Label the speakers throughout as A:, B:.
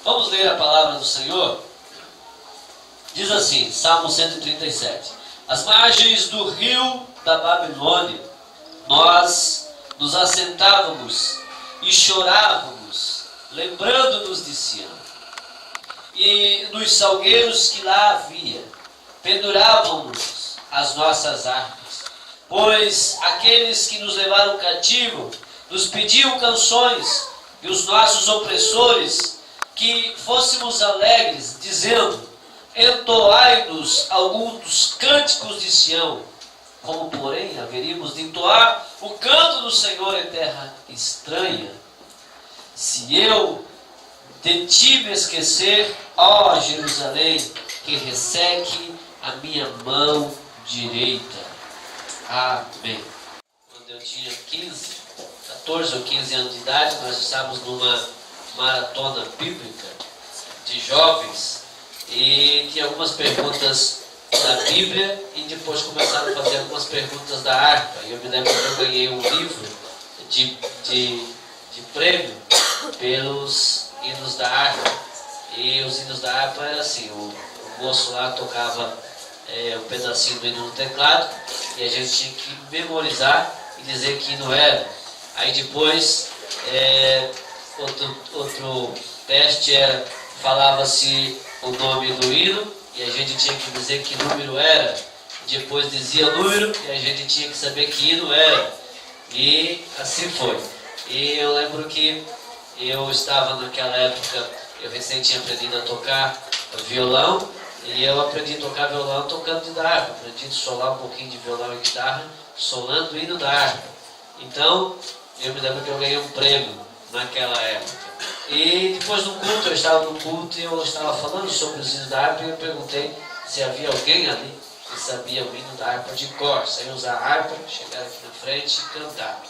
A: Vamos ler a palavra do Senhor? Diz assim, Salmo 137. Às margens do rio da Babilônia, nós nos assentávamos e chorávamos, lembrando-nos de Sião. E nos salgueiros que lá havia, pendurávamos as nossas harpas. Pois aqueles que nos levaram cativo nos pediam canções, e os nossos opressores que fôssemos alegres, dizendo: entoai-nos alguns dos cânticos de Sião. Como, porém, haveríamos de entoar o canto do Senhor em terra estranha? Se eu de ti me esquecer, ó Jerusalém, que resseque a minha mão direita. Amém. Quando eu tinha 14 ou 15 anos de idade, nós estávamos numa maratona bíblica de jovens e tinha algumas perguntas da Bíblia e depois começaram a fazer algumas perguntas da harpa. E eu me lembro que eu ganhei um livro de prêmio pelos hinos da harpa. E os hinos da harpa era assim, o moço lá tocava um pedacinho do hino no teclado e a gente tinha que memorizar e dizer que hino era. Aí depois outro teste era, falava-se o nome do hino e a gente tinha que dizer que número era. Depois dizia o número e a gente tinha que saber que hino era. E assim foi. E eu lembro que eu estava naquela época, eu recém tinha aprendido a tocar violão, e eu aprendi a tocar violão tocando de harpa. Aprendi a solar um pouquinho de violão e guitarra, solando o hino da harpa. Então, eu me lembro que eu ganhei um prêmio naquela época. E depois do culto, eu estava no culto e eu estava falando sobre os hinos da harpa e eu perguntei se havia alguém ali que sabia o hino da harpa de cor. Saíam usar a harpa, chegar aqui na frente e cantar.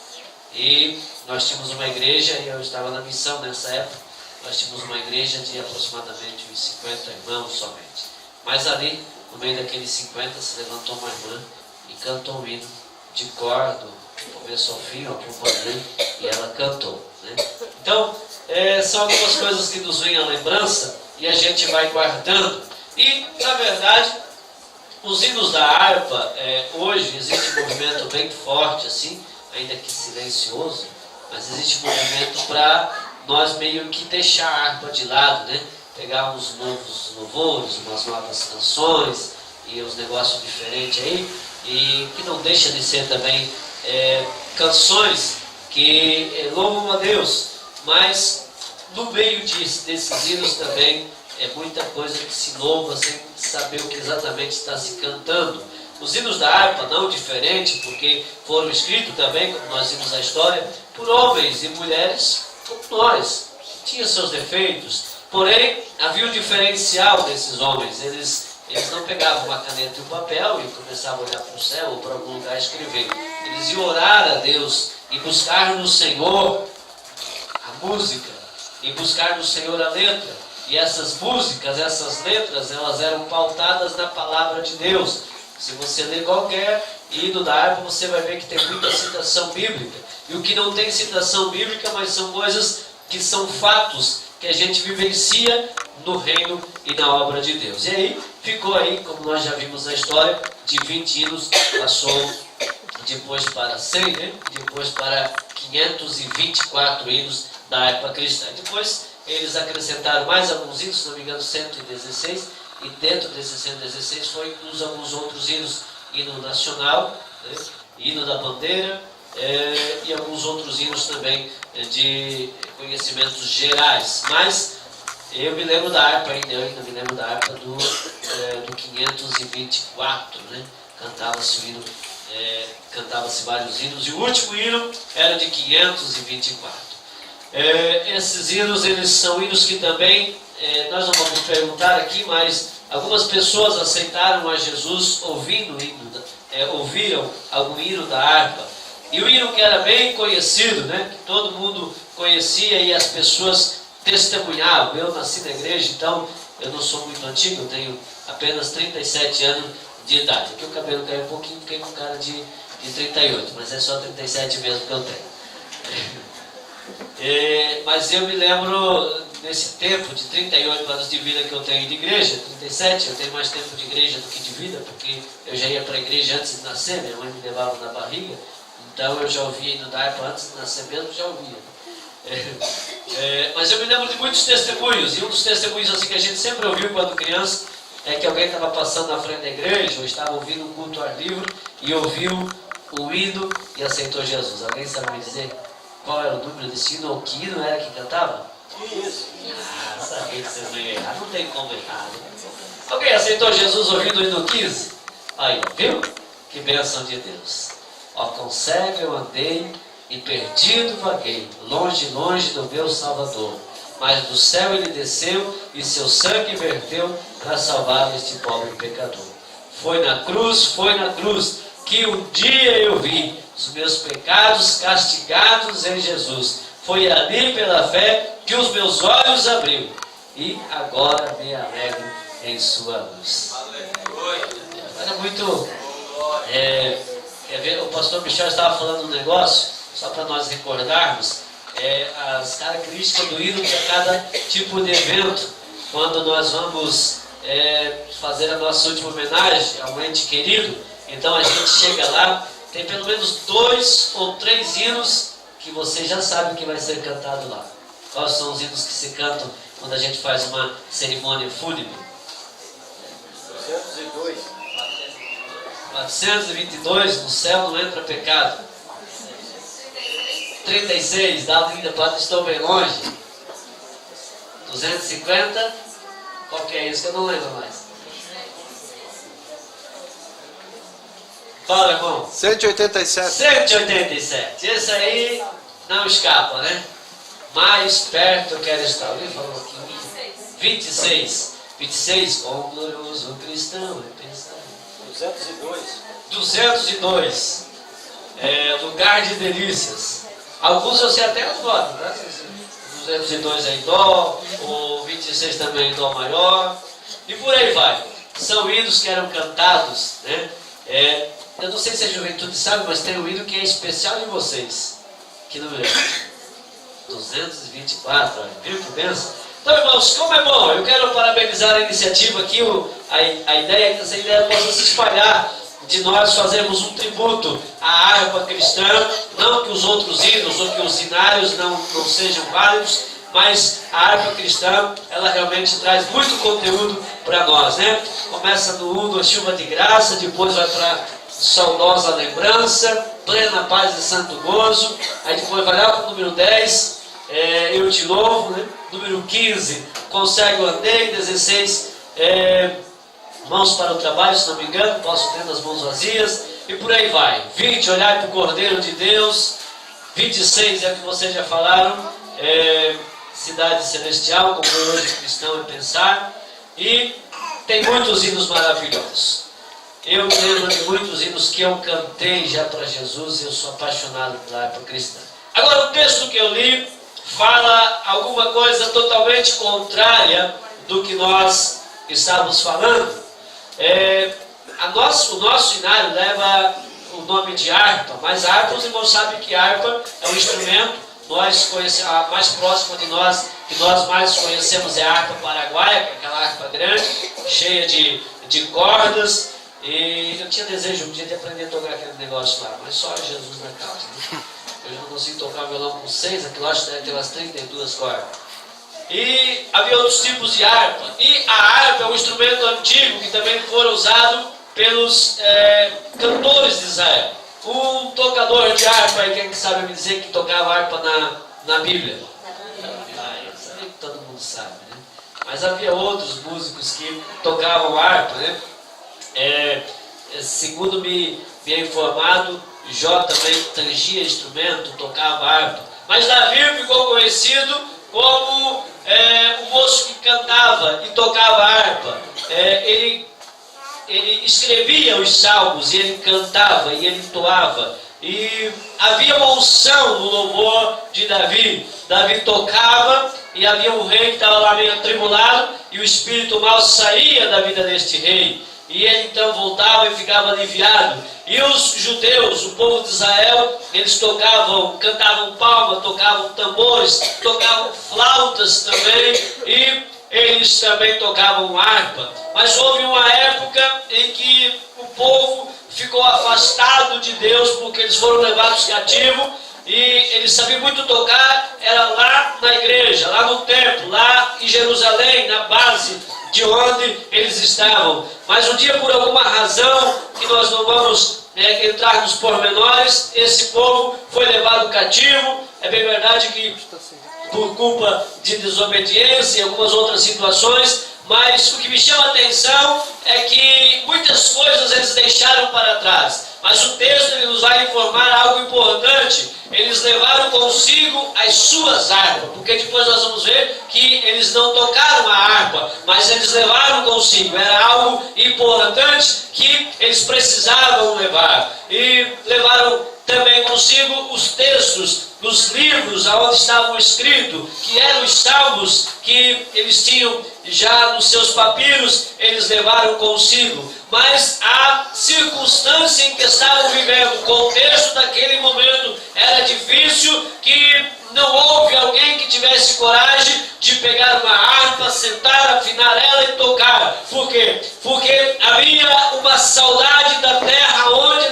A: E nós tínhamos uma igreja, e eu estava na missão nessa época, nós tínhamos uma igreja de aproximadamente uns 50 irmãos somente. Mas ali, no meio daqueles 50, se levantou uma irmã e cantou um hino de cor, do começo ao fim, ao acompanhei, e ela cantou, né? Então, são algumas coisas que nos vêm à lembrança e a gente vai guardando. E, na verdade, os hinos da harpa, hoje existe um movimento bem forte, assim, ainda que silencioso, mas existe um movimento para nós meio que deixar a harpa de lado, né? Pegar uns novos louvores, umas novas canções e uns negócios diferentes aí, e que não deixa de ser também canções que louvam a Deus, mas no meio desses hinos também é muita coisa que se louva sem saber o que exatamente está se cantando. Os hinos da harpa não diferente, porque foram escritos também, como nós vimos a história, por homens e mulheres como nós, que tinham seus defeitos, porém havia um diferencial desses homens. Eles não pegavam uma caneta e um papel e começavam a olhar para o céu ou para algum lugar e escrever. Eles iam orar a Deus e buscar no Senhor a música, e buscar no Senhor a letra. E essas músicas, essas letras, elas eram pautadas na palavra de Deus. Se você ler qualquer hino da harpa, você vai ver que tem muita citação bíblica. E o que não tem citação bíblica, mas são coisas que são fatos que a gente vivencia no reino e na obra de Deus. E aí, ficou aí, como nós já vimos na história, de 20 hinos, passou depois para 100, né? Depois para 524 hinos da harpa cristã. Depois, eles acrescentaram mais alguns hinos, se não me engano, 116, e dentro desses 116 foi incluso alguns outros hinos, hino nacional, né? Hino da bandeira, e alguns outros hinos também de conhecimentos gerais. Mas eu me lembro da harpa ainda, eu ainda me lembro da harpa do 524, né? Cantava-se o hino, cantava-se vários hinos, e o último hino era de 524. Esses hinos, eles são hinos que também, nós não vamos perguntar aqui, mas algumas pessoas aceitaram a Jesus ouviram algum hino da harpa. E o hino que era bem conhecido, né, que todo mundo conhecia e as pessoas testemunhavam. Eu nasci na igreja, então eu não sou muito antigo, eu tenho apenas 37 anos de idade. Aqui o cabelo caiu um pouquinho, fiquei com cara de 38, mas é só 37 mesmo que eu tenho. Mas eu me lembro nesse tempo de 38 anos de vida que eu tenho de igreja, 37, eu tenho mais tempo de igreja do que de vida, porque eu já ia para a igreja antes de nascer, minha mãe me levava na barriga, então eu já ouvia indo da harpa antes de nascer mesmo, já ouvia. Mas eu me lembro de muitos testemunhos, e um dos testemunhos assim, que a gente sempre ouviu quando criança, é que alguém estava passando na frente da igreja, ou estava ouvindo um culto ao ar livre, e ouviu o hino e aceitou Jesus. Alguém sabe me dizer qual era o número desse hino, ou que hino era que cantava?
B: Isso.
A: Sabia que vocês não iam errar, não tem como errar. Alguém aceitou Jesus ouvindo o hino 15? Aí, viu? Que bênção de Deus. Ó, com cego eu andei e perdido vaguei, longe, longe do meu Salvador. Mas do céu ele desceu e seu sangue verteu para salvar este pobre pecador. Foi na cruz que um dia eu vi os meus pecados castigados em Jesus. Foi ali pela fé que os meus olhos abriu e agora me alegro em sua luz. Era muito... o pastor Michel estava falando um negócio, só para nós recordarmos, as características do hino para cada tipo de evento. Quando nós vamos fazer a nossa última homenagem a um ente querido, então a gente chega lá, tem pelo menos 2 ou 3 hinos que você já sabe que vai ser cantado lá. Quais são os hinos que se cantam quando a gente faz uma cerimônia fúnebre?
B: 202.
A: 422, no céu não entra pecado. 36, dá linda, padre, estou bem longe. 250, qual que é isso que eu não lembro mais? Fala, irmão.
B: 187.
A: 187, esse aí não escapa, né? Mais perto eu quero estar. Alguém falou aqui? 26. 26, com glorioso cristão é pensar. 202. Lugar de delícias. Alguns eu sei até os nomes, né? 202 é em dó, o 26 também é em dó maior, e por aí vai. São hinos que eram cantados, né? Eu não sei se a juventude sabe, mas tem um hino que é especial de vocês. Que número é? 224, olha, viu que benção? Então, irmãos, como é bom, eu quero parabenizar a iniciativa aqui, a ideia é que essa ideia possa se espalhar, de nós fazermos um tributo à harpa cristã, não que os outros hinos ou que os hinários não sejam válidos, mas a harpa cristã, ela realmente traz muito conteúdo para nós, né? Começa no 1, a chuva de graça, depois vai para saudosa lembrança, plena paz e santo gozo, aí depois vai lá para o número 10, eu te louvo, né? Número 15, consegue o andei, 16, mãos para o trabalho, se não me engano, posso ter as mãos vazias, e por aí vai. 20, olhar para o Cordeiro de Deus. 26 é o que vocês já falaram, cidade celestial, como hoje cristão é pensar, e tem muitos hinos maravilhosos. Eu me lembro de muitos hinos que eu cantei já para Jesus, e eu sou apaixonado pela harpa cristã. Agora, o texto que eu li fala alguma coisa totalmente contrária do que nós estávamos falando. O nosso hinário leva o nome de harpa, mas a harpa, os irmãos sabem que a harpa é um instrumento, a mais próxima de nós, que nós mais conhecemos é a harpa paraguaia, que é aquela harpa grande, cheia de cordas, e eu tinha desejo um dia de aprender a tocar aquele negócio lá, mas só Jesus na causa, né? Eu já não consigo tocar violão com 6, aquilo acho que deve ter umas 32 cordas. E havia outros tipos de harpa. E a harpa é um instrumento antigo que também foi usado pelos cantores de Israel. Um tocador de harpa, quem sabe me dizer que tocava harpa na Bíblia? Isso aí todo mundo sabe, né? Mas havia outros músicos que tocavam harpa, né? Segundo me é informado, Jó também tangia instrumento, tocava harpa. Mas Davi ficou conhecido como o moço que cantava e tocava harpa. Ele escrevia os salmos e ele cantava e ele entoava. E havia uma unção no louvor de Davi. Davi tocava e havia um rei que estava lá meio atribulado e o espírito mau saía da vida deste rei. e ele então voltava e ficava aliviado. E os judeus, o povo de Israel, eles cantavam palma, tocavam tambores, tocavam flautas também, e eles também tocavam harpa. Mas houve uma época em que o povo ficou afastado de Deus, porque eles foram levados cativos, e eles sabiam muito tocar, era lá na igreja, lá no templo, lá em Jerusalém, na base de onde eles estavam. Mas um dia, por alguma razão, que nós não vamos entrar nos pormenores, esse povo foi levado cativo. É bem verdade que por culpa de desobediência e algumas outras situações, mas o que me chama a atenção é que muitas coisas eles deixaram para trás. Mas o texto ele nos vai informar algo importante. Eles levaram consigo as suas harpas, porque depois nós vamos ver que eles não tocaram a harpa, mas eles levaram consigo. Era algo importante que eles precisavam levar. E levaram também consigo os textos dos livros aonde estavam escritos, que eram os salmos que eles tinham já nos seus papiros, eles levaram consigo. Mas a circunstância em que estavam vivendo, o contexto daquele momento era difícil, que não houve alguém que tivesse coragem de pegar uma harpa, sentar, afinar ela e tocar. Por quê? Porque havia uma saudade da terra onde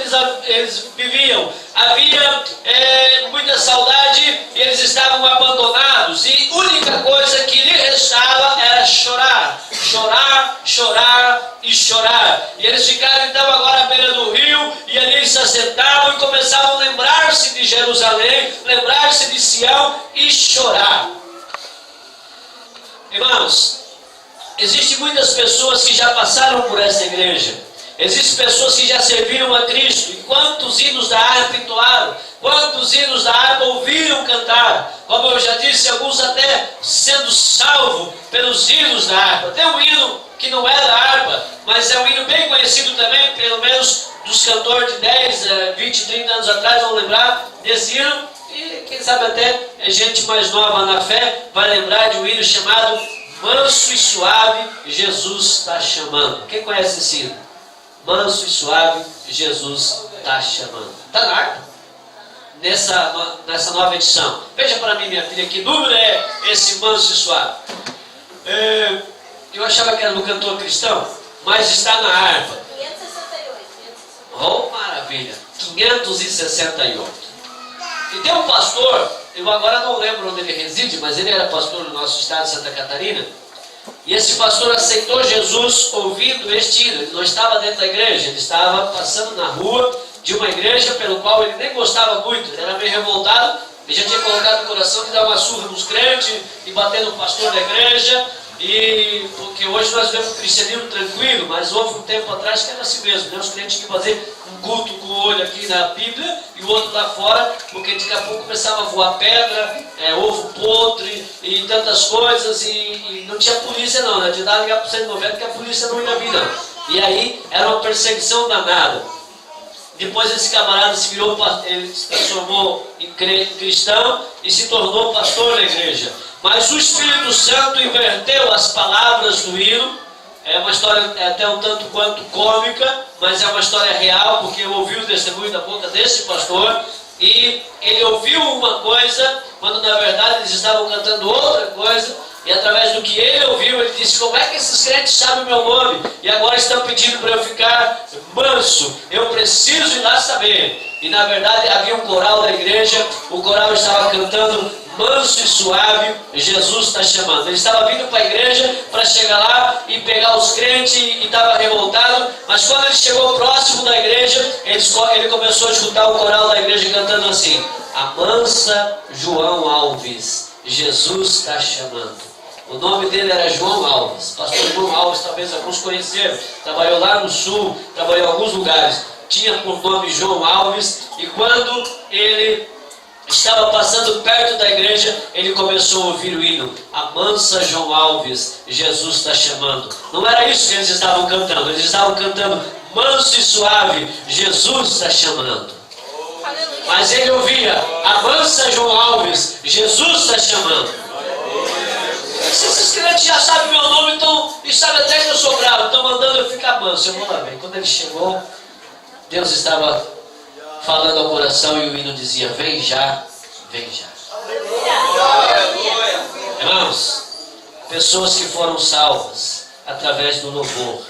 A: eles viviam. Havia muita saudade e eles estavam abandonados. E a única coisa que lhe restava era chorar. Chorar, chorar e chorar. E eles ficaram então agora à beira do rio, e ali se assentavam e começavam a lembrar-se de Jerusalém, lembrar-se de Sião e chorar. Irmãos, existem muitas pessoas que já passaram por essa igreja. Existem pessoas que já serviram a Cristo. E quantos hinos da harpa entoaram? Quantos hinos da harpa ouviram cantar? Como eu já disse, alguns até sendo salvos pelos hinos da harpa. Tem um hino que não é da harpa, mas é um hino bem conhecido também, pelo menos dos cantores de 10, 20, 30 anos atrás vão lembrar desse hino. E quem sabe até gente mais nova na fé vai lembrar de um hino chamado Manso e Suave, Jesus está chamando. Quem conhece esse hino? Manso e suave, Jesus está chamando. Está na harpa? Nessa nova edição. Veja para mim, minha filha, que número é esse manso e suave? Eu achava que era do cantor cristão, mas está na harpa.
B: 568.
A: Oh, maravilha! 568. E tem um pastor, eu agora não lembro onde ele reside, mas ele era pastor no nosso estado de Santa Catarina. E esse pastor aceitou Jesus ouvindo este hino. Ele não estava dentro da igreja, ele estava passando na rua de uma igreja pelo qual ele nem gostava muito. Ele era meio revoltado, ele já tinha colocado no coração de dar uma surra nos crentes e bater no pastor da igreja. E porque hoje nós vemos o cristianismo tranquilo, mas houve um tempo atrás que era assim mesmo, né? Os crentes tinham que fazer um culto com o olho aqui na Bíblia e o outro lá fora, porque daqui a pouco começava a voar pedra, ovo podre e tantas coisas, e não tinha polícia não, né? De dar ligar para o 190 que a polícia não ia vir não. E aí era uma perseguição danada. Depois esse camarada ele se transformou em cristão e se tornou pastor da igreja. Mas o Espírito Santo inverteu as palavras do hino. É uma história até um tanto quanto cômica, mas é uma história real, porque eu ouvi o testemunho da boca desse pastor, e ele ouviu uma coisa, quando na verdade eles estavam cantando outra coisa, e através do que ele ouviu, ele disse: como é que esses crentes sabem o meu nome? E agora estão pedindo para eu ficar manso, eu preciso ir lá saber. E na verdade havia um coral da igreja, o coral estava cantando manso e suave, Jesus está chamando. Ele estava vindo para a igreja para chegar lá e pegar os crentes, e estava revoltado, mas quando ele chegou próximo da igreja, ele começou a escutar o coral da igreja cantando assim: amansa João Alves, Jesus está chamando. O nome dele era João Alves, pastor João Alves, talvez alguns conheceram, trabalhou lá no sul, trabalhou em alguns lugares, tinha por nome João Alves, e quando ele estava passando perto da igreja, ele começou a ouvir o hino: amansa João Alves, Jesus está chamando. Não era isso que eles estavam cantando, eles estavam cantando manso e suave, Jesus está chamando. Mas ele ouvia: amansa João Alves, Jesus está chamando. esses crentes já sabem meu nome então, e sabem até que eu sou bravo, estão mandando eu ficar manso. Eu vou lá ver. Quando ele chegou, Deus estava falando ao coração e o hino dizia: vem já, vem já. Irmãos, pessoas que foram salvas através do louvor.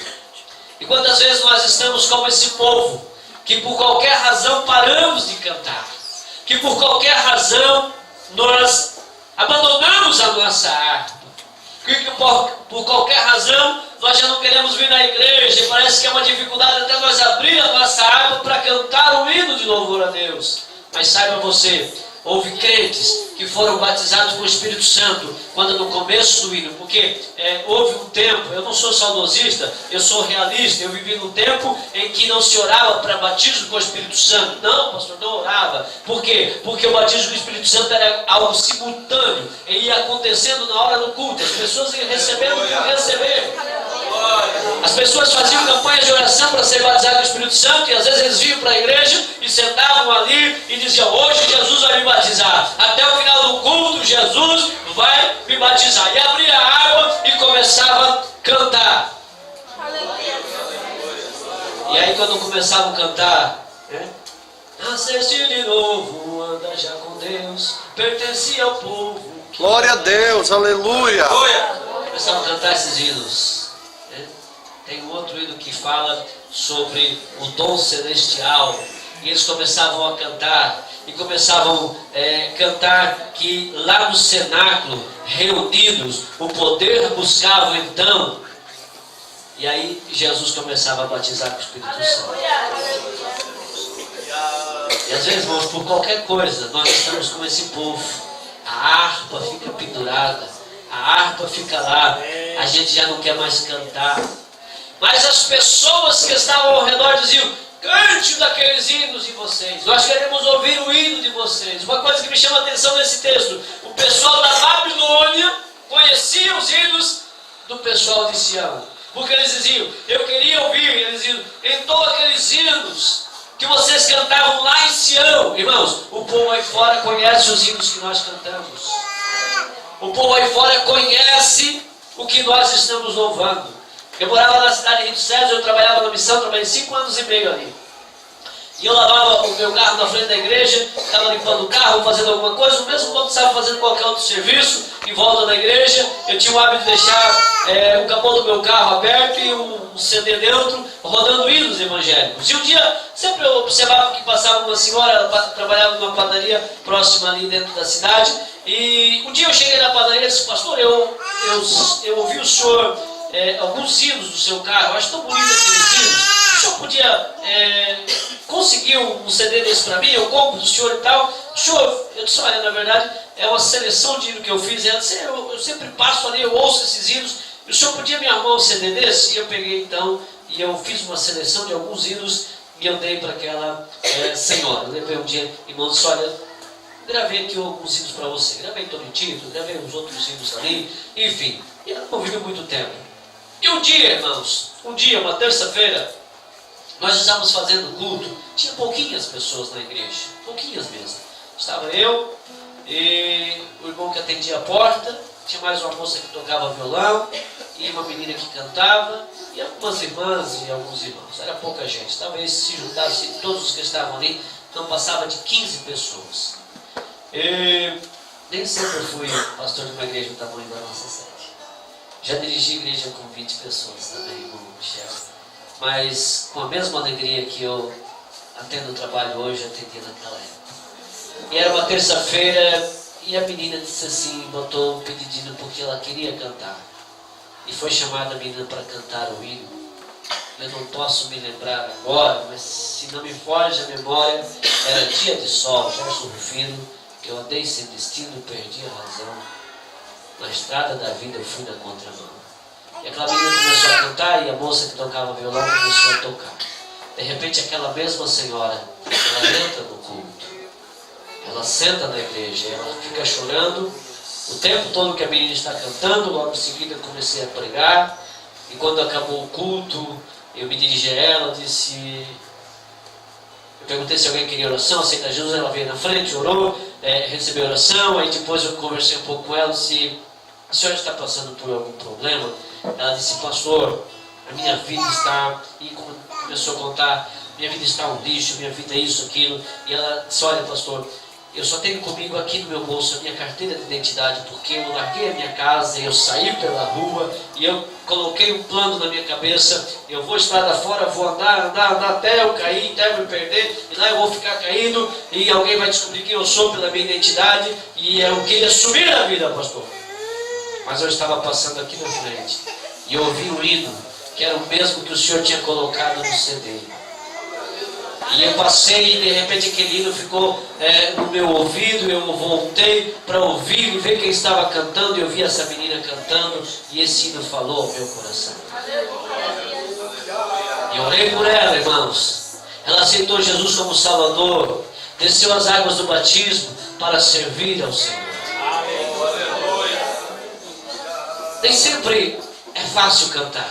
A: E quantas vezes nós estamos como esse povo, que por qualquer razão paramos de cantar, que por qualquer razão nós abandonamos a nossa harpa, que por qualquer razão nós já não queremos vir na igreja, e parece que é uma dificuldade até nós abrir a nossa harpa para cantar um hino de louvor a Deus. Mas saiba você, houve crentes que foram batizados com o Espírito Santo quando no começo do hino, porque houve um tempo, eu não sou saudosista, eu sou realista, eu vivi num tempo em que não se orava para batismo com o Espírito Santo. Não, pastor, não orava. Por quê? Porque o batismo com o Espírito Santo era algo simultâneo, e ia acontecendo na hora do culto, as pessoas iam recebendo por receber. As pessoas faziam campanhas de oração para ser batizadas com o Espírito Santo, e às vezes eles vinham para a igreja e sentavam ali e diziam: hoje Jesus vai me batizar, até o final do culto Jesus vai me batizar, e abria a água e começava a cantar. E aí quando começavam a cantar, nasceste de novo, anda já com Deus, pertencia ao povo.
B: Glória a Deus, aleluia.
A: Começavam a cantar esses hinos. Tem um outro hino que fala sobre o dom celestial. E eles começavam a cantar. E começavam a cantar que lá no cenáculo, reunidos, o poder buscavam então. E aí Jesus começava a batizar com o Espírito Santo. E às vezes, irmãos, por qualquer coisa, nós estamos como esse povo. A harpa fica pendurada. A harpa fica lá. A gente já não quer mais cantar. Mas as pessoas que estavam ao redor diziam: cante daqueles hinos de vocês, nós queremos ouvir o hino de vocês. Uma coisa que me chama a atenção nesse texto: o pessoal da Babilônia conhecia os hinos do pessoal de Sião, porque eles diziam: eu queria ouvir. Eles diziam: então aqueles hinos que vocês cantavam lá em Sião. Irmãos, o povo aí fora conhece os hinos que nós cantamos. O povo aí fora conhece o que nós estamos louvando. Eu morava na cidade de Rio César, eu trabalhava na missão, trabalhei 5 anos e meio ali. E eu lavava o meu carro na frente da igreja, estava limpando o carro, fazendo alguma coisa, mesmo quando estava fazendo qualquer outro serviço, em volta da igreja, eu tinha o hábito de deixar o capô do meu carro aberto e um CD dentro, rodando hinos evangélicos. E um dia, sempre eu observava que passava uma senhora, ela trabalhava numa padaria próxima ali dentro da cidade, e um dia eu cheguei na padaria e disse: pastor, eu ouvi o senhor... alguns hinos do seu carro, eu acho tão bonito aqueles hinos. O senhor podia conseguir um CD desse para mim? Eu compro do senhor e tal. O senhor, eu disse: olha, na verdade é uma seleção de hino que eu fiz. Ela disse: eu sempre passo ali, eu ouço esses hinos. E o senhor podia me arrumar um CD desse? E eu peguei então e eu fiz uma seleção de alguns hinos e eu dei para aquela senhora. Eu levei um dia, irmão, disse: olha, gravei aqui alguns hinos para você. Gravei Tony Tito, gravei uns outros hinos ali, enfim. E ela não viveu muito tempo. E um dia, irmãos, uma terça-feira, nós estávamos fazendo culto, tinha pouquinhas pessoas na igreja, pouquinhas mesmo. Estava eu e o irmão que atendia a porta, tinha mais uma moça que tocava violão, e uma menina que cantava, e algumas irmãs e alguns irmãos. Era pouca gente, talvez se juntasse todos os que estavam ali, não passava de 15 pessoas. E nem sempre eu fui pastor de uma igreja do tamanho da nossa sede. Já dirigi igreja com 20 pessoas também, irmão Michel. Mas com a mesma alegria que eu atendo o trabalho hoje, eu atendi naquela época. E era uma terça-feira e a menina disse assim, botou um pedidinho porque ela queria cantar. E foi chamada a menina para cantar o hino. Eu não posso me lembrar agora, mas se não me foge a memória, era dia de sol, Gerson Rufino, eu andei sem destino, perdi a razão. Na estrada da vida eu fui na contramão. E aquela menina começou a cantar e a moça que tocava violão começou a tocar. De repente aquela mesma senhora, ela entra no culto. Ela senta na igreja, ela fica chorando o tempo todo que a menina está cantando. Logo em seguida eu comecei a pregar. E quando acabou o culto, eu me dirigi a ela, disse... Eu perguntei se alguém queria oração, aceita Jesus, ela veio na frente, orou, recebeu oração, aí depois eu conversei um pouco com ela, disse, a senhora está passando por algum problema? Ela disse, pastor, a minha vida está... E começou a contar, minha vida está um lixo, minha vida é isso, aquilo. E ela disse, olha pastor, eu só tenho comigo aqui no meu bolso a minha carteira de identidade, porque eu larguei a minha casa, eu saí pela rua e eu coloquei um plano na minha cabeça, eu vou estrada fora, vou andar até eu cair, até eu me perder, e lá eu vou ficar caído e alguém vai descobrir quem eu sou pela minha identidade, e eu queria sumir na vida, pastor. Mas eu estava passando aqui na frente e eu ouvi um hino, que era o mesmo que o senhor tinha colocado no CD. E eu passei e de repente aquele hino ficou no meu ouvido, eu voltei para ouvir e ver quem estava cantando, e eu vi essa menina cantando, e esse hino falou ao meu coração. E orei por ela, irmãos. Ela aceitou Jesus como Salvador, desceu as águas do batismo para servir ao Senhor. Nem sempre é fácil cantar.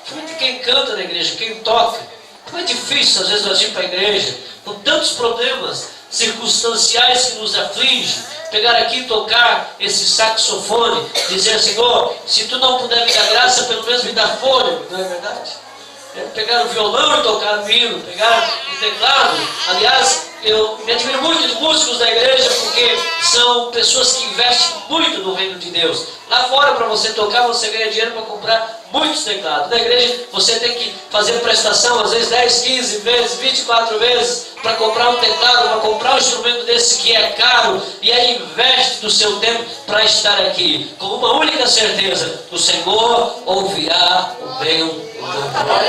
A: Principalmente quem canta na igreja, quem toca. Como é difícil às vezes nós ir para a igreja com tantos problemas circunstanciais que nos afligem, pegar aqui e tocar esse saxofone, dizer, Senhor, se tu não puder me dar graça, pelo menos me dá fôlego, não é verdade? Pegar o violão e tocar o hino, pegar o teclado. Aliás, eu me admiro muito de músicos da igreja, porque são pessoas que investem muito no reino de Deus. Lá fora, para você tocar, você ganha dinheiro para comprar muitos teclados. Na igreja, você tem que fazer prestação, às vezes 10, 15 vezes, 24 vezes, para comprar um teclado, para comprar um instrumento desse que é caro, e aí investe do seu tempo para estar aqui, com uma única certeza: o Senhor ouvirá o meu louvor.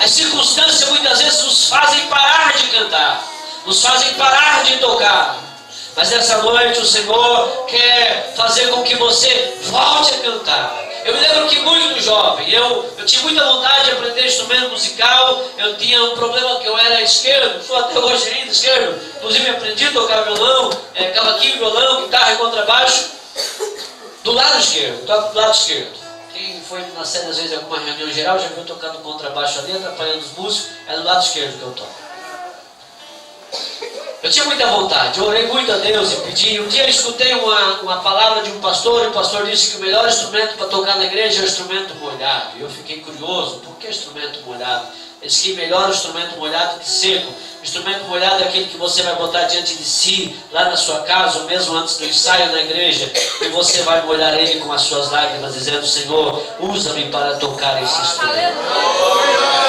A: As circunstâncias muitas vezes nos fazem parar de cantar, nos fazem parar de tocar. Mas nessa noite o Senhor quer fazer com que você volte a cantar. Eu me lembro que muito jovem, eu tinha muita vontade de aprender instrumento musical. Eu tinha um problema que eu era esquerdo, sou até hoje ainda esquerdo. Inclusive aprendi a tocar violão, cavaquinho, violão, guitarra e contrabaixo do lado esquerdo, toco do lado esquerdo. Quem foi na série às vezes em alguma reunião geral já viu tocando contrabaixo ali, atrapalhando os músicos, é do lado esquerdo que eu toco. Eu tinha muita vontade, eu orei muito a Deus e pedi. Um dia eu escutei uma palavra de um pastor, e o pastor disse que o melhor instrumento para tocar na igreja é o instrumento molhado. E eu fiquei curioso, por que instrumento molhado? Ele disse que melhor instrumento molhado que seco. O instrumento molhado é aquele que você vai botar diante de si, lá na sua casa, ou mesmo antes do ensaio na igreja, e você vai molhar ele com as suas lágrimas, dizendo, Senhor, usa-me para tocar esse instrumento.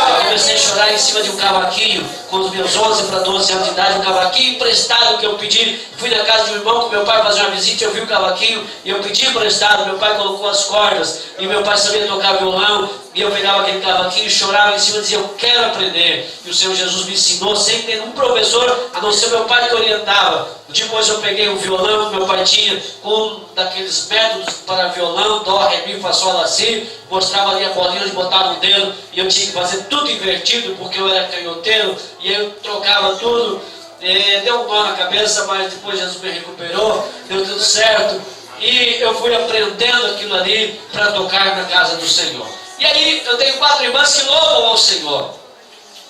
A: Eu comecei a chorar em cima de um cavaquinho, com os meus 11 para 12 anos de idade, um cavaquinho emprestado que eu pedi. Fui na casa de um irmão com meu pai fazer uma visita, eu vi o cavaquinho e eu pedi emprestado. Meu pai colocou as cordas e meu pai sabia tocar violão, e eu pegava aquele cavaquinho e chorava em cima e dizia, eu quero aprender. E o Senhor Jesus me ensinou sem ter um professor, a não ser meu pai que orientava. Depois eu peguei um violão que meu pai tinha, com um daqueles métodos para violão, dó, ré, mi, fá, sol, lá, si, mostrava ali a bolinha onde botava o dedo, e eu tinha que fazer tudo invertido, porque eu era canhoteiro, e eu trocava tudo. Deu um nó na cabeça, mas depois Jesus me recuperou, deu tudo certo, e eu fui aprendendo aquilo ali para tocar na casa do Senhor. E aí eu tenho 4 irmãs que louvam ao Senhor,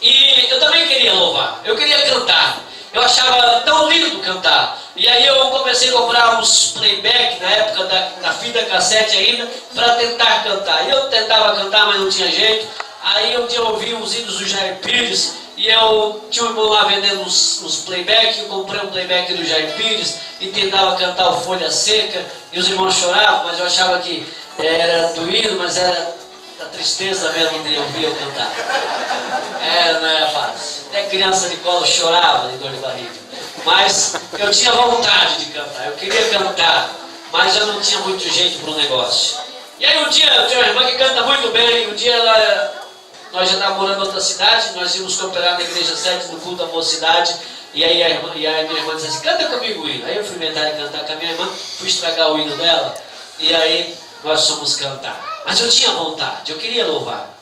A: e eu também queria louvar, eu queria cantar. Eu achava tão lindo cantar. E aí eu comecei a comprar uns playback, na época da fita cassete ainda, para tentar cantar. E eu tentava cantar, mas não tinha jeito. Aí um dia eu ouvi uns hinos do Jair Pires, e eu tinha um irmão lá vendendo uns playback. Eu comprei um playback do Jair Pires e tentava cantar o Folha Seca, e os irmãos choravam, mas eu achava que era doído, mas era a tristeza mesmo de ouvir eu cantar. Não era fácil. Até criança de colo chorava de dor de barriga. Mas eu tinha vontade de cantar, eu queria cantar, mas eu não tinha muito jeito para o negócio. E aí um dia, eu tenho uma irmã que canta muito bem. Um dia nós já estávamos morando em outra cidade, nós íamos cooperar na igreja 7 no culto da mocidade. E aí a minha irmã disse assim, canta comigo o hino. Aí eu fui inventar de cantar com a minha irmã, fui estragar o hino dela, e aí nós fomos cantar. Mas eu tinha vontade, eu queria louvar.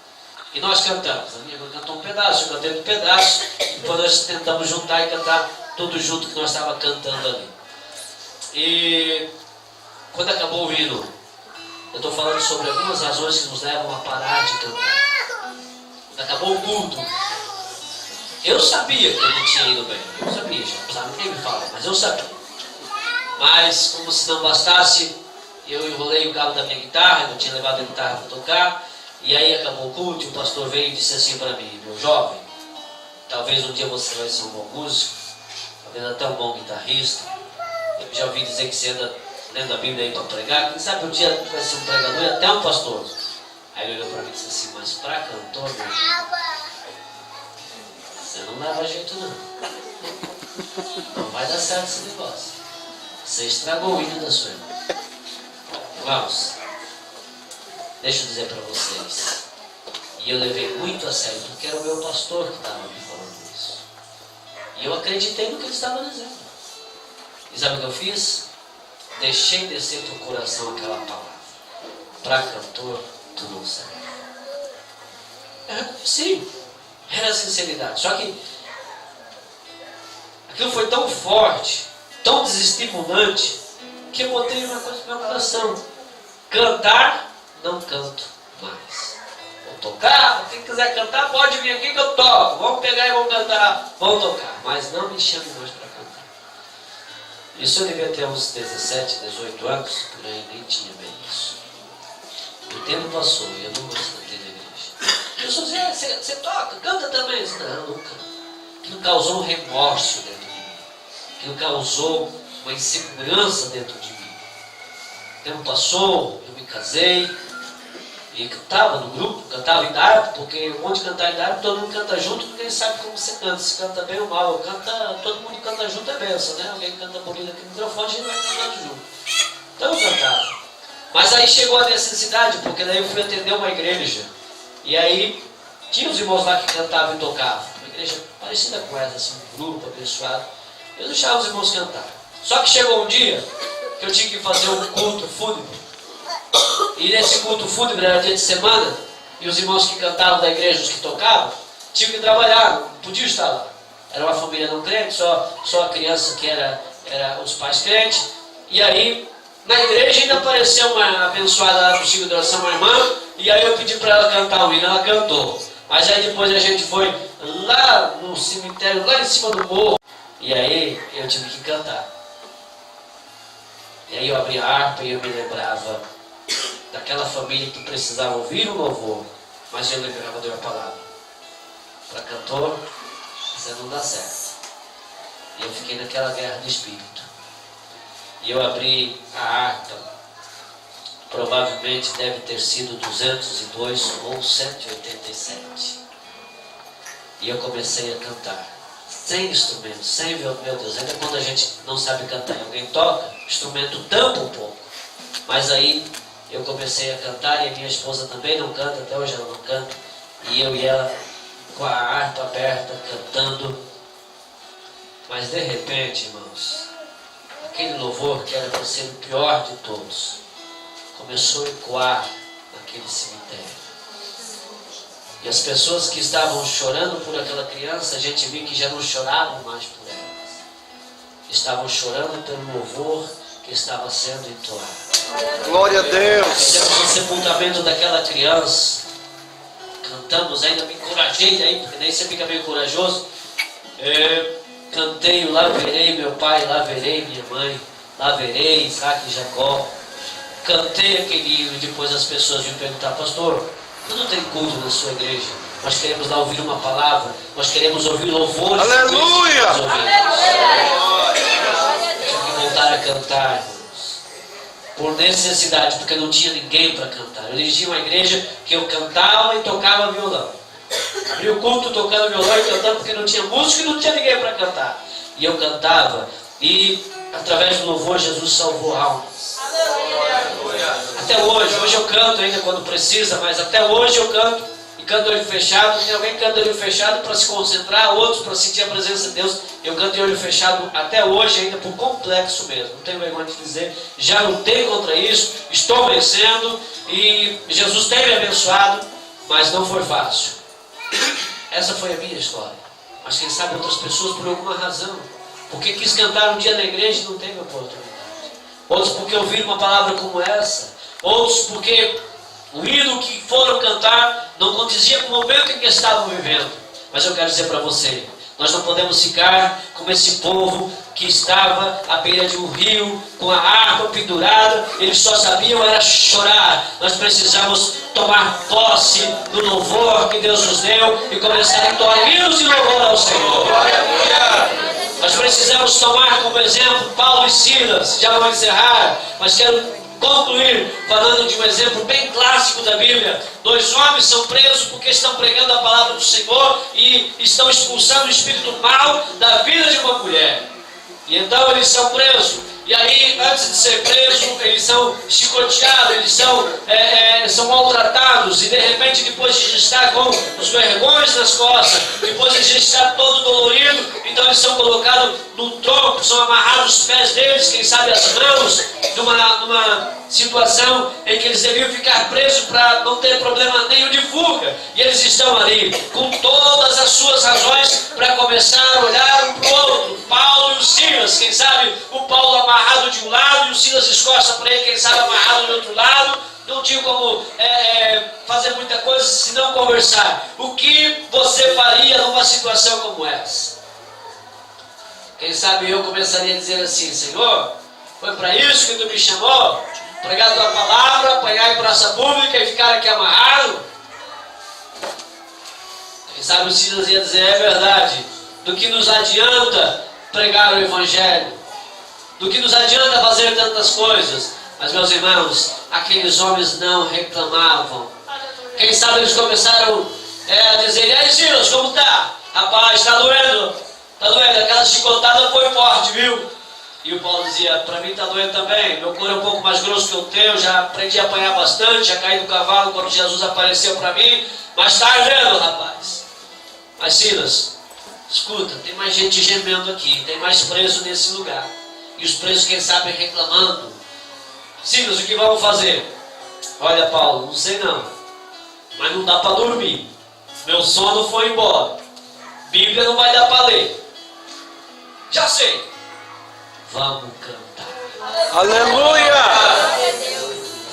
A: E nós cantamos. A minha irmã cantou um pedaço, eu cantei um pedaço. E depois nós tentamos juntar e cantar tudo junto que nós estávamos cantando ali. E quando acabou o hino, eu estou falando sobre algumas razões que nos levam a parar de cantar. Quando acabou o culto, eu sabia que eu não tinha ido bem. Eu sabia, já não sabe, ninguém me fala, mas eu sabia. Mas como se não bastasse, eu enrolei o cabo da minha guitarra, eu tinha levado a guitarra para tocar, e aí acabou o culto e o pastor veio e disse assim para mim: meu jovem, talvez um dia você vai ser um bom músico, talvez até um bom guitarrista. Eu já ouvi dizer que você anda lendo a Bíblia aí para pregar, quem sabe um dia vai ser um pregador e até um pastor. Aí ele olhou para mim e disse assim: mas para cantor, meu irmão, você não leva jeito não. Não vai dar certo esse negócio. Você estragou o hino da sua irmã. Irmãos, deixa eu dizer para vocês, e eu levei muito a sério, porque era o meu pastor que estava me falando isso. E eu acreditei no que ele estava dizendo. E sabe o que eu fiz? Deixei descer do coração aquela palavra: para cantor, tu não serve. Sim, era a sinceridade. Só que aquilo foi tão forte, tão desestimulante, que eu botei uma coisa no meu coração: cantar, não canto mais. Vou tocar, quem quiser cantar pode vir aqui que eu toco. Vamos pegar e vamos cantar, vamos tocar. Mas não me chame mais para cantar. Isso eu devia ter uns 17, 18 anos, por aí, nem tinha bem isso. O tempo passou e eu não mais cantei na igreja. Eu só dizia: você toca, canta também. Eu disse: não, nunca. Aquilo causou um remorso dentro de mim. Aquilo causou uma insegurança dentro de mim. O tempo passou, eu me casei e cantava no grupo, cantava em harpa, porque onde cantar em harpa todo mundo canta junto, ninguém sabe como você canta, se canta bem ou mal. Todo mundo canta junto é benção, né? Alguém canta bonito aqui no microfone, a gente vai cantando junto. Então eu cantava. Mas aí chegou a necessidade, porque daí eu fui atender uma igreja, e aí tinha os irmãos lá que cantavam e tocavam, uma igreja parecida com essa, assim, um grupo abençoado. Eu deixava os irmãos cantar. Só que chegou um dia que eu tinha que fazer um culto fúnebre. E nesse culto fúnebre era dia de semana, e os irmãos que cantavam da igreja, os que tocavam, tinham que trabalhar, não podiam estar lá. Era uma família não crente, só a criança que era os pais crentes. E aí, na igreja ainda apareceu uma abençoada lá do Chico de Oração, uma irmã, e aí eu pedi para ela cantar o hino, ela cantou. Mas aí depois a gente foi lá no cemitério, lá em cima do morro, e aí eu tive que cantar. E aí eu abri a harpa e eu me lembrava daquela família que precisava ouvir o louvor, mas eu lembrava de uma palavra: para cantor, você não dá certo. E eu fiquei naquela guerra de espírito. E eu abri a harpa, provavelmente deve ter sido 202 ou 187. E eu comecei a cantar, sem instrumento, sem, meu Deus, ainda quando a gente não sabe cantar e alguém toca, o instrumento tampa um pouco. Mas aí eu comecei a cantar, e a minha esposa também não canta, até hoje ela não canta, e eu e ela com a harpa aberta, cantando. Mas de repente, irmãos, aquele louvor que era para ser o pior de todos, começou a ecoar naquele cemitério. E as pessoas que estavam chorando por aquela criança, a gente viu que já não choravam mais por elas. Estavam chorando pelo louvor que estava sendo entoado.
B: Glória a Deus.
A: Fizemos o sepultamento daquela criança. Cantamos, ainda me encorajei daí, porque daí você fica meio corajoso. Cantei o Lá Verei meu pai, lá verei minha mãe, lá verei Isaac e Jacó. Cantei aquele hino e depois as pessoas vinham perguntar: pastor, quando tem culto na sua igreja, nós queremos lá ouvir uma palavra, nós queremos ouvir louvores.
B: Aleluia!
A: Tive que voltar a cantar, irmãos, por necessidade, porque não tinha ninguém para cantar. Eu dirigia uma igreja que eu cantava e tocava violão. Abri o culto tocando violão e cantando, porque não tinha música e não tinha ninguém para cantar. E eu cantava, e através do louvor Jesus salvou almas. Até hoje eu canto ainda quando precisa, mas até hoje eu canto, e canto olho fechado. Tem alguém que canta olho fechado para se concentrar, outros para sentir a presença de Deus. Eu canto de olho fechado até hoje, ainda por complexo mesmo, não tenho vergonha de dizer. Já lutei contra isso, estou vencendo, e Jesus tem me abençoado, mas não foi fácil. Essa foi a minha história. Mas quem sabe outras pessoas por alguma razão, porque quis cantar um dia na igreja e não teve oportunidade. Outros porque ouviram uma palavra como essa. Outros porque o hino que foram cantar não condizia com o momento em que estavam vivendo. Mas eu quero dizer para você, Nós não podemos ficar como esse povo que estava à beira de um rio, com a harpa pendurada, eles só sabiam era chorar. Nós precisamos tomar posse do louvor que Deus nos deu e começar a entoar hinos de louvor ao Senhor. Nós precisamos tomar como exemplo Paulo e Silas. Já vou encerrar, mas quero concluir falando de um exemplo bem clássico da Bíblia. 2 homens são presos porque estão pregando a palavra do Senhor e estão expulsando o espírito mau da vida de uma mulher. E então eles são presos. E aí, antes de ser presos, eles são chicoteados, eles são maltratados. E de repente, depois de estar com os vergões nas costas, depois de estar todo dolorido, então eles são colocados num tronco, são amarrados os pés deles, quem sabe as mãos, numa situação em que eles deviam ficar presos para não ter problema nenhum de fuga. E eles estão ali com todas as suas razões para começar a olhar um para o outro. Paulo e o Silas, quem sabe o Paulo amarrado de um lado e o Silas de costas para ele, quem sabe amarrado do outro lado. Não tinha como fazer muita coisa se não conversar. O que você faria numa situação como essa? Quem sabe eu começaria a dizer assim: Senhor, foi para isso que tu me chamou? Pregar a tua palavra, apanhar em praça pública e ficar aqui amarrado? Quem sabe o Silas ia dizer: é verdade. Do que nos adianta pregar o Evangelho? Do que nos adianta fazer tantas coisas? Mas, meus irmãos, aqueles homens não reclamavam. Quem sabe eles começaram a dizer: e aí, Silas, como tá? Rapaz, está doendo. Está doendo, aquela chicotada foi forte, viu? E o Paulo dizia: para mim está doendo também. Meu couro é um pouco mais grosso que o teu. Já aprendi a apanhar bastante. Já caí do cavalo quando Jesus apareceu para mim. Mas está ardendo, rapaz. Mas, Silas, escuta, tem mais gente gemendo aqui. Tem mais preso nesse lugar. E os presos, quem sabe, reclamando. Silas, o que vamos fazer? Olha, Paulo, não sei não. Mas não dá para dormir. Meu sono foi embora. Bíblia não vai dar para ler. Já sei. Vamos cantar.
B: Aleluia!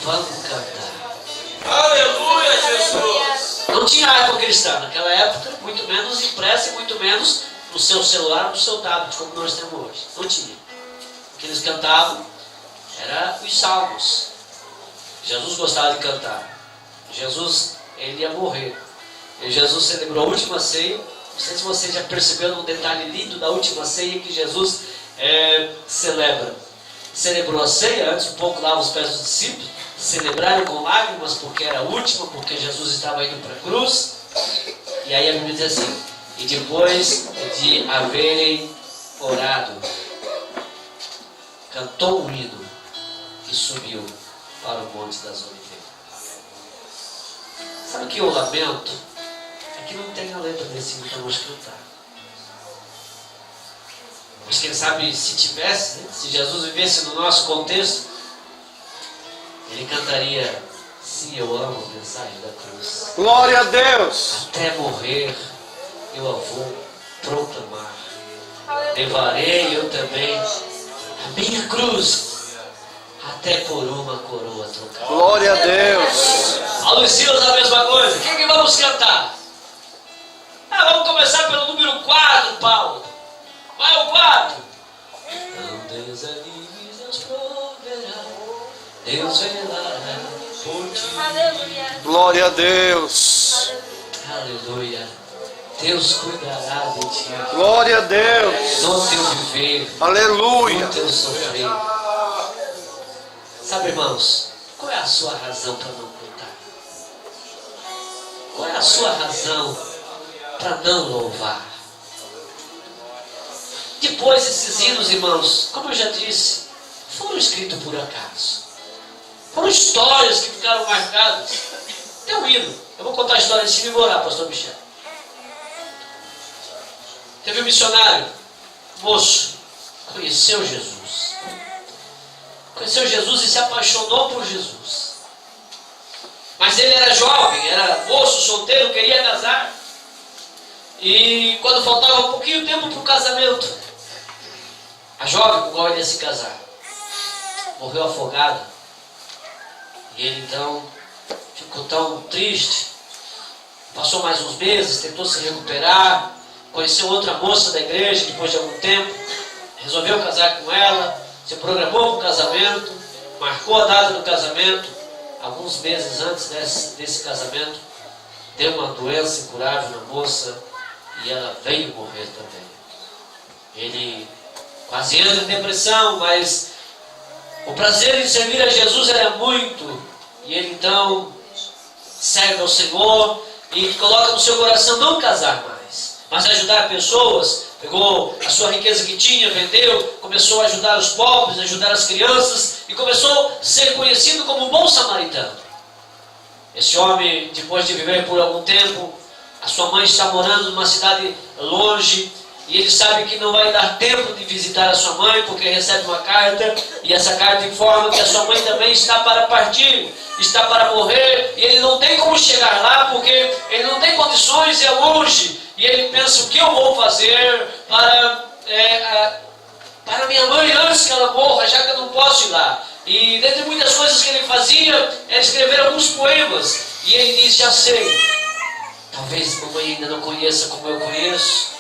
A: Vamos cantar.
C: Aleluia, Jesus!
A: Não tinha harpa cristã naquela época, muito menos impressa e muito menos no seu celular, no seu tablet, como nós temos hoje. Não tinha. O que eles cantavam era os salmos. Jesus gostava de cantar. Jesus, ele ia morrer. E Jesus celebrou a última ceia. Não sei se você já percebeu um detalhe lindo da última ceia que Jesus celebra. Celebrou a ceia, antes um pouco lava os pés dos discípulos, celebraram com lágrimas porque era a última, porque Jesus estava indo para a cruz. E aí a Bíblia diz assim: e depois de haverem orado, cantou um hino e subiu para o Monte das Oliveiras. Sabe o que eu lamento? É que não tem a letra desse hino para nós cantar. Mas quem sabe se tivesse, né? Se Jesus vivesse no nosso contexto, ele cantaria: sim, eu amo a mensagem da cruz.
B: Glória a Deus!
A: Até morrer eu a vou proclamar. Levarei eu também a minha cruz, até por uma coroa trocar.
B: Glória a Deus!
A: Paulo e Silas a mesma coisa. O que vamos cantar? Vamos começar pelo número 4, Paulo. Qual é o 4? Não desanimes, Deus proverá, Deus velará por ti.
D: Aleluia.
B: Glória a Deus!
A: Aleluia. Deus cuidará de ti.
B: Glória a Deus!
A: No teu viver,
B: Aleluia!
A: no teu sofrer. Sabe, irmãos, qual é a sua razão para não cantar? Qual é a sua razão para não louvar? Depois, esses hinos, irmãos, como eu já disse, foram escritos por acaso. Foram histórias que ficaram marcadas. Tem um hino. Eu vou contar a história de orar, pastor Michel. Teve um missionário, moço, conheceu Jesus. Conheceu Jesus e se apaixonou por Jesus. Mas ele era jovem, era moço, solteiro, queria casar. E quando faltava um pouquinho tempo para o casamento, a jovem com qual ele ia se casar morreu afogada. E ele então ficou tão triste. Passou mais uns meses, tentou se recuperar. conheceu outra moça da igreja depois de algum tempo, resolveu casar com ela, se programou para o casamento, marcou a data do casamento. Alguns meses antes desse casamento, deu uma doença incurável na moça e ela veio morrer também. Ele quase entra em depressão, mas o prazer em servir a Jesus era muito, e ele então serve ao Senhor e coloca no seu coração não casar mais, mas ajudar pessoas. Pegou a sua riqueza que tinha, vendeu, começou a ajudar os pobres, ajudar as crianças e começou a ser conhecido como um bom samaritano. Esse homem, depois de viver por algum tempo, a sua mãe está morando numa cidade longe e ele sabe que não vai dar tempo de visitar a sua mãe porque recebe uma carta e essa carta informa que a sua mãe também está para partir, está para morrer e ele não tem como chegar lá porque ele não tem condições, é longe. E ele pensa, o que eu vou fazer para minha mãe antes que ela morra, já que eu não posso ir lá. E dentre muitas coisas que ele fazia, era escrever alguns poemas. E ele diz, já sei, talvez mamãe ainda não conheça como eu conheço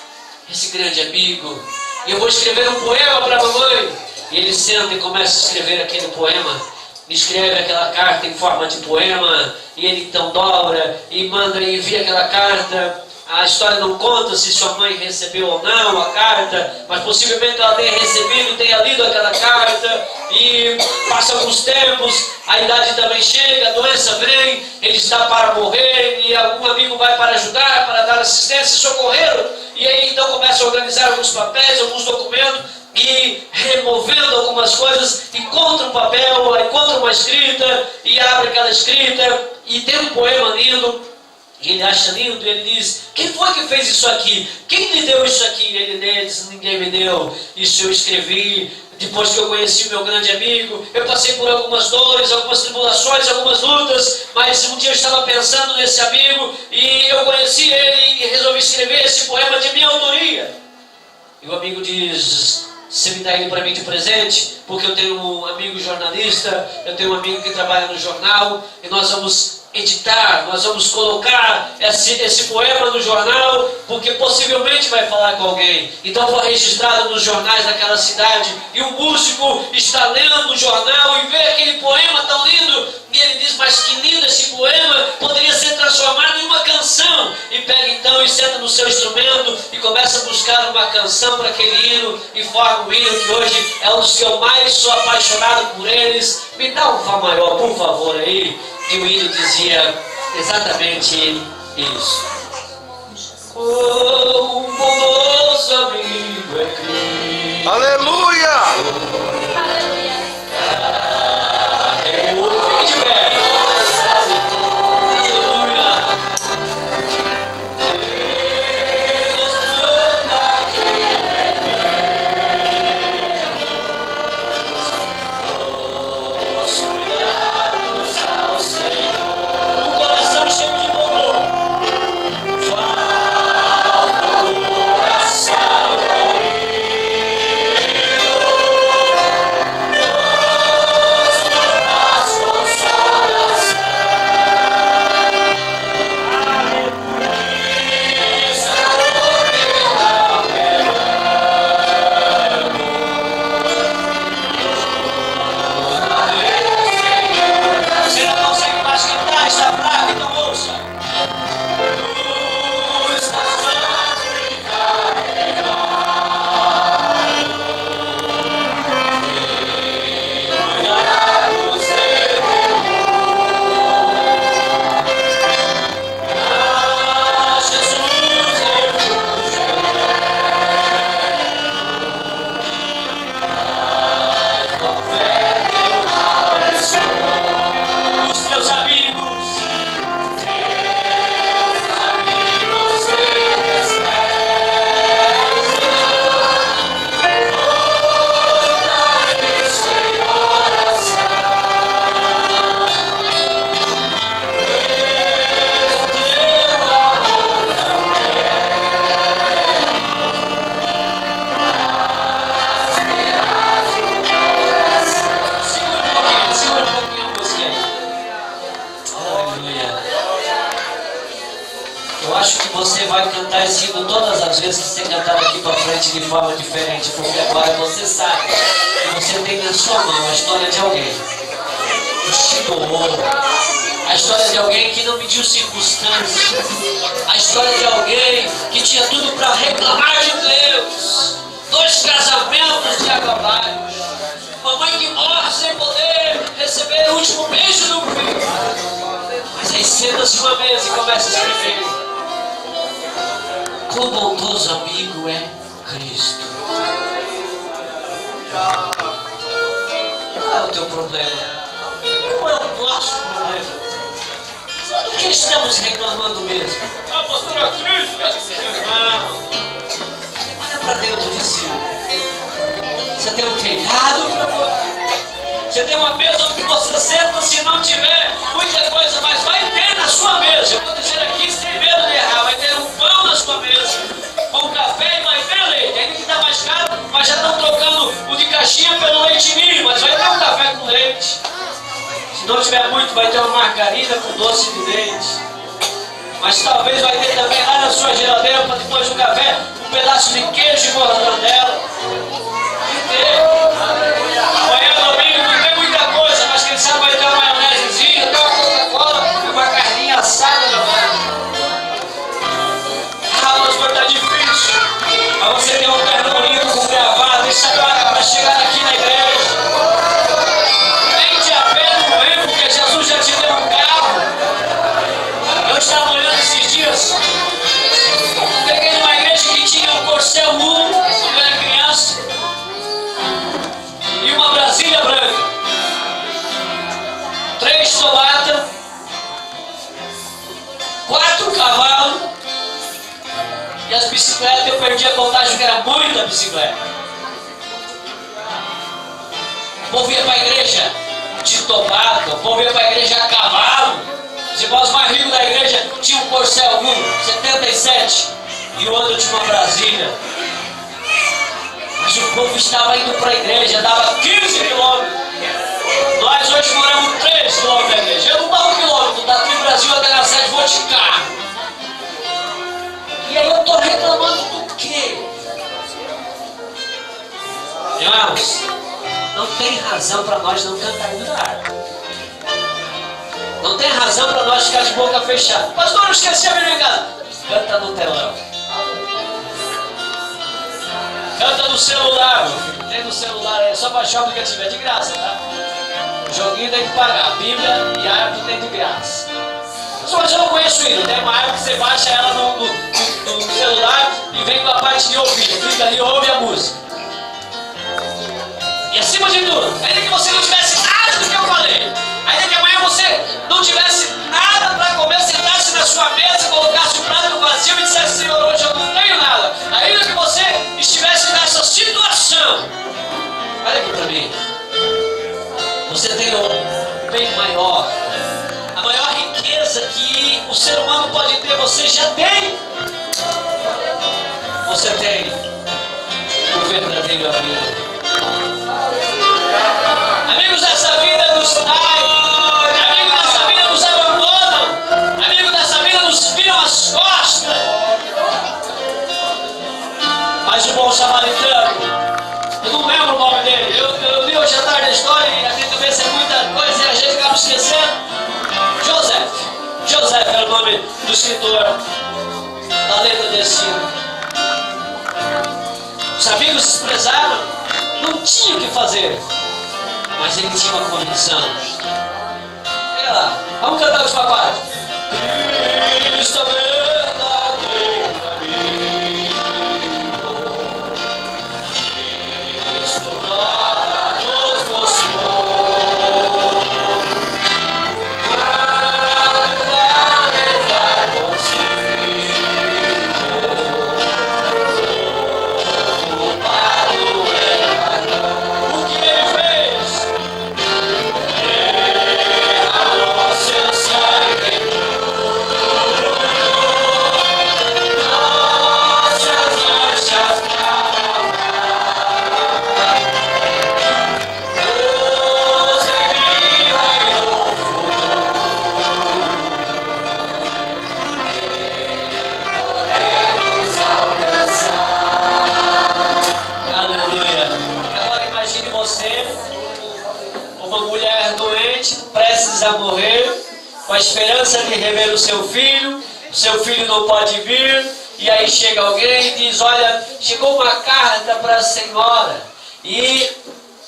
A: esse grande amigo. E eu vou escrever um poema para a mamãe. E ele senta e começa a escrever aquele poema. Escreve aquela carta em forma de poema. E ele então dobra e manda e envia aquela carta. A história não conta se sua mãe recebeu ou não a carta, mas possivelmente ela tenha recebido, tenha lido aquela carta, e passa alguns tempos, a idade também chega, a doença vem, ele está para morrer, e algum amigo vai para ajudar, para dar assistência, socorrer, e aí então começa a organizar alguns papéis, alguns documentos, e removendo algumas coisas, encontra um papel, encontra uma escrita, e abre aquela escrita, e tem um poema lindo. E ele acha lindo, ele diz, quem foi que fez isso aqui? Quem lhe deu isso aqui? Ele diz, ninguém me deu. Isso eu escrevi depois que eu conheci o meu grande amigo. Eu passei por algumas dores, algumas tribulações, algumas lutas, mas um dia eu estava pensando nesse amigo e eu conheci ele e resolvi escrever esse poema de minha autoria. E o amigo diz, você me dá ele para mim de presente? Porque eu tenho um amigo jornalista, eu tenho um amigo que trabalha no jornal e nós vamos editar, nós vamos colocar esse poema no jornal, porque possivelmente vai falar com alguém. Então foi registrado nos jornais daquela cidade, e o músico está lendo o jornal e vê aquele poema tão lindo, e ele diz, mas que lindo esse poema, poderia ser transformado em uma canção. E pega então e senta no seu instrumento e começa a buscar uma canção para aquele hino, e forma um hino que hoje é um dos que eu mais sou apaixonado por eles. Me dá um Fá maior, por favor, aí. E o hino dizia exatamente isso. Oh, um bondoso amigo é Cristo.
B: Aleluia!
A: Fique de pé. Mas digo todas as vezes que você cantar aqui para frente de forma diferente, porque agora você sabe que você tem na sua mão a história de alguém que te doou, a história de alguém que não mediu circunstâncias, a história de alguém que tinha tudo para reclamar de Deus, 2 casamentos de água abaixo, mamãe que morre sem poder receber o último beijo do filho, mas aí senta-se uma mesa e começa a escrever: quão bondoso amigo é Cristo. Qual é o teu problema? Qual é o nosso problema? Do que estamos reclamando mesmo?
C: A pastora Cristo.
A: Olha para dentro de si. Você tem um telhado para morar. Você tem uma mesa onde você senta, se não tiver muita coisa, mas vai ter na sua mesa. Eu vou dizer aqui sem medo de errar, vai ter um pão na sua mesa, com café e vai ter leite. Ainda que está mais caro, mas já estão trocando o de caixinha pelo leite ninho, mas vai ter um café com leite. Se não tiver muito, vai ter uma margarina com doce de leite. Mas talvez vai ter também lá na sua geladeira, para depois do café, um pedaço de queijo e mortandela. Vai ter. Amanhã, domingo, não tem muita coisa, mas quem sabe vai ter uma maionesezinha, até uma Coca-Cola e uma carninha assada na mão. Ah, mas vai estar difícil. Mas você tem um terno lindo com gravata e sapato para chegar aqui na igreja. Nem de a pé não vem, porque Jesus já te deu um carro. Eu estava olhando esses dias. Peguei numa igreja que tinha um Corcel 1 quando eu era criança e uma Brasília branca, 3 tomatas, 4 cavalos e as bicicletas. Eu perdi a contagem, que era muita bicicleta. O povo ia para a igreja de tomata, o povo ia para a igreja a cavalo. Os irmãos mais ricos da igreja tinham um Corcel 1, 77, e o outro tinha uma Brasília. Mas o povo estava indo para a igreja, dava 15 quilômetros. Nós hoje moramos 3 quilômetros da igreja. Eu não dava 1 quilômetro, daqui do Brasil até na sede, vou de carro. E aí eu estou reclamando do quê? Irmãos, não tem razão para nós não cantar. Não tem razão para nós ficar de boca fechada. Pastor, não esqueci a Bíblia em casa. Canta no telão. Canta no celular, meu filho. Tem no celular, é só baixar o aplicativo, é de graça, tá? O joguinho tem que pagar. A Bíblia e a árvore tem de graça. Mas eu não conheço isso. Tem uma árvore que você baixa ela no celular e vem com a parte de ouvir. Clica ali e ouve a música. E acima de tudo, ainda que você não tivesse nada do que eu falei, ainda que amanhã você não tivesse nada para comer, sentasse na sua mesa, colocasse o prato vazio e dissesse: Senhor, hoje eu não tenho nada. Ainda que você estivesse nessa situação, olha aqui para mim, você tem um bem maior. A maior riqueza que o ser humano pode ter, você já tem. Você tem o verdadeiro amigo. Amigos dessa vida nos traem, amigos dessa vida nos abandonam, amigos dessa vida nos viram as costas. Mas o bom samaritano, eu não lembro o nome dele, eu li hoje à tarde a história e a gente vê se é muita coisa e a gente acaba esquecendo. José era o nome do escritor da letra desse hino. Os amigos desprezaram, não tinha o que fazer, mas ele tinha uma condição. Chega lá, vamos cantar os papai. Cristo é verdadeiro amigo, Cristo nada nos mostrou, nada vai consigo, culpado é o que ele fez. A nossa sangue precisar morrer, com a esperança de rever o seu filho não pode vir, e aí chega alguém e diz, olha, chegou uma carta para a senhora, e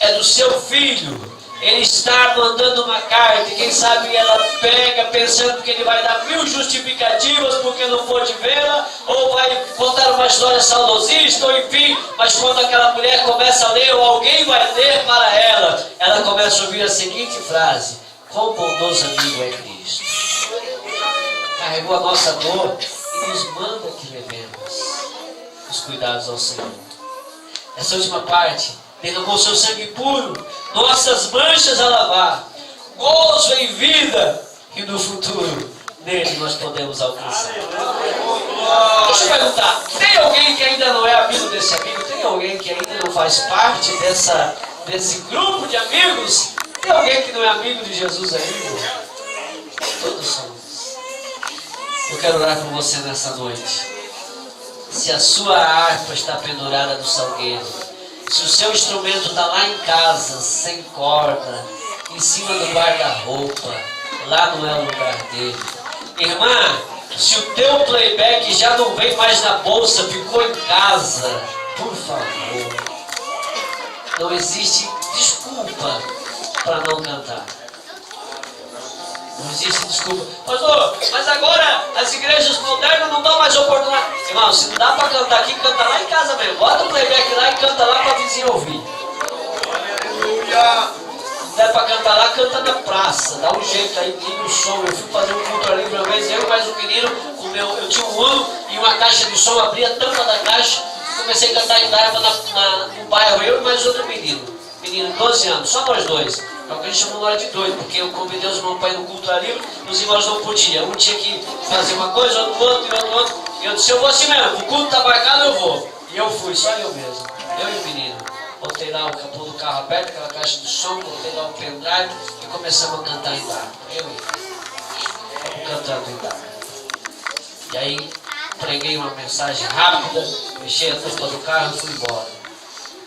A: é do seu filho, ele está mandando uma carta, e quem sabe ela pega pensando que ele vai dar 1000 justificativas porque não pôde vê-la, ou vai contar uma história saudosista, ou enfim, mas quando aquela mulher começa a ler, ou alguém vai ler para ela, ela começa a ouvir a seguinte frase, quão bondoso amigo é Cristo. Carregou a nossa dor e nos manda que levemos os cuidados ao Senhor. Essa última parte, derramou seu sangue puro, nossas manchas a lavar, gozo em vida, e no futuro, nele nós podemos alcançar. Deixa eu perguntar, tem alguém que ainda não é amigo desse amigo? Tem alguém que ainda não faz parte desse grupo de amigos? Tem alguém que não é amigo de Jesus ainda? Todos somos. Eu quero orar por você nessa noite. Se a sua harpa está pendurada no salgueiro, se o seu instrumento está lá em casa, sem corda, em cima do guarda-roupa, lá não é o lugar dele. Irmã, se o teu playback já não vem mais na bolsa, ficou em casa, por favor, não existe desculpa para não cantar. Não existe desculpa. Pastor, mas agora as igrejas modernas não dão mais oportunidade. Irmão, se não dá para cantar aqui, canta lá em casa mesmo. Bota o playback lá e canta lá para a vizinha ouvir.
B: Aleluia.
A: Se não der para cantar lá, canta na praça. Dá um jeito aí, liga o som. Eu fui fazer um culto ali uma vez, eu e mais um menino, eu tinha um ano e uma caixa de som, abri a tampa da caixa, comecei a cantar em Darva no bairro, eu e mais outro menino. Menino, 12 anos, só nós dois. É o que a gente chamou nós de doido, porque eu convidei os irmãos para ir no culto ali, os irmãos não podiam. Um tinha que fazer uma coisa, outro. E eu disse, eu vou assim mesmo, o culto está marcado, eu vou. E eu fui, só eu mesmo, eu e o menino. Botei lá o capô do carro aberto, aquela caixa de som, botei lá o pendrive e começamos a cantar em Darva. Eu e ele, cantando em Darva. E aí, preguei uma mensagem rápida, fechei a tampa do carro e fui embora.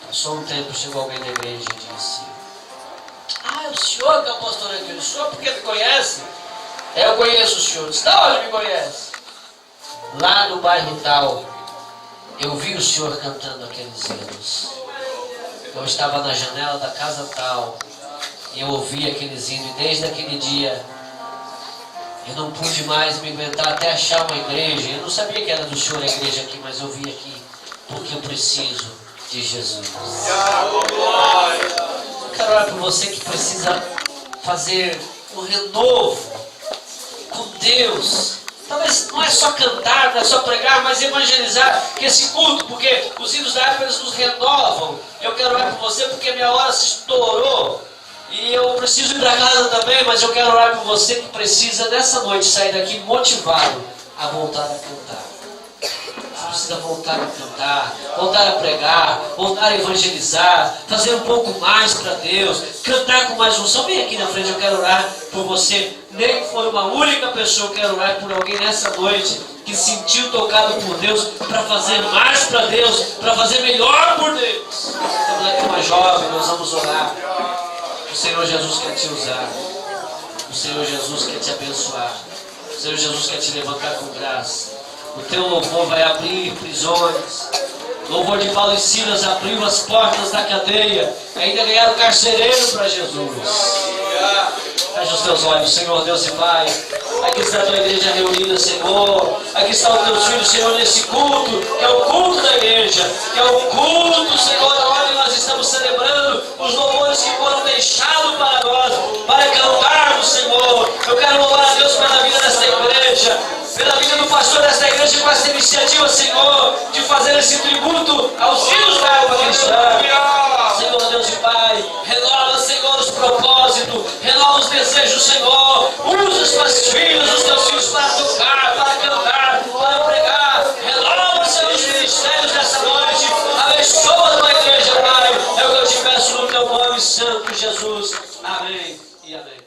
A: Passou um tempo, chegou alguém da igreja e disse, é o senhor que é o pastor aqui, o senhor porque me conhece? Eu conheço o senhor. Disse, da onde me conhece? Lá no bairro tal, eu vi o senhor cantando aqueles hinos. Eu estava na janela da casa tal, e eu ouvi aqueles hinos, e desde aquele dia, eu não pude mais me aguentar até achar uma igreja. Eu não sabia que era do senhor a igreja aqui, mas eu vim aqui, porque eu preciso de Jesus. Eu quero orar por você que precisa fazer um renovo com Deus. Talvez não é só cantar, não é só pregar, mas evangelizar, que esse culto, porque os hinos da época eles nos renovam. Eu quero orar por você porque minha hora se estourou. E eu preciso ir para casa também, mas eu quero orar por você que precisa nessa noite sair daqui motivado a voltar a cantar. Você precisa voltar a cantar, voltar a pregar, voltar a evangelizar, fazer um pouco mais para Deus, cantar com mais unção. Vem aqui na frente, eu quero orar por você. Nem que for uma única pessoa, eu quero orar por alguém nessa noite que se sentiu tocado por Deus para fazer mais para Deus, para fazer melhor por Deus. Estamos aqui uma jovem, nós vamos orar. O Senhor Jesus quer te usar. O Senhor Jesus quer te abençoar. O Senhor Jesus quer te levantar com graça. O teu louvor vai abrir prisões. O louvor de Paulo e Silas abriu as portas da cadeia. Ainda ganharam carcereiro para Jesus. Fecha os teus olhos, Senhor Deus e Pai. Aqui está a tua igreja reunida, Senhor. Aqui estão os teus filhos, Senhor, nesse culto, que é o culto da igreja, que é o culto, Senhor, onde nós estamos celebrando os louvores que foram deixados para nós, para cantarmos, Senhor. Eu quero louvar a Deus pela vida desta igreja, pela vida do pastor desta igreja, com essa iniciativa, Senhor, de fazer esse tributo aos hinos da alma cristã. Senhor Deus e Pai, renova, Senhor, os propósitos, renova os desejos, Senhor. Usa os teus filhos, os teus filhos para tocar, para cantar, para pregar. Renova, Senhor, os ministérios dessa noite. Abençoa a tua igreja, Pai. É o que eu te peço no teu nome santo, Jesus. Amém e amém.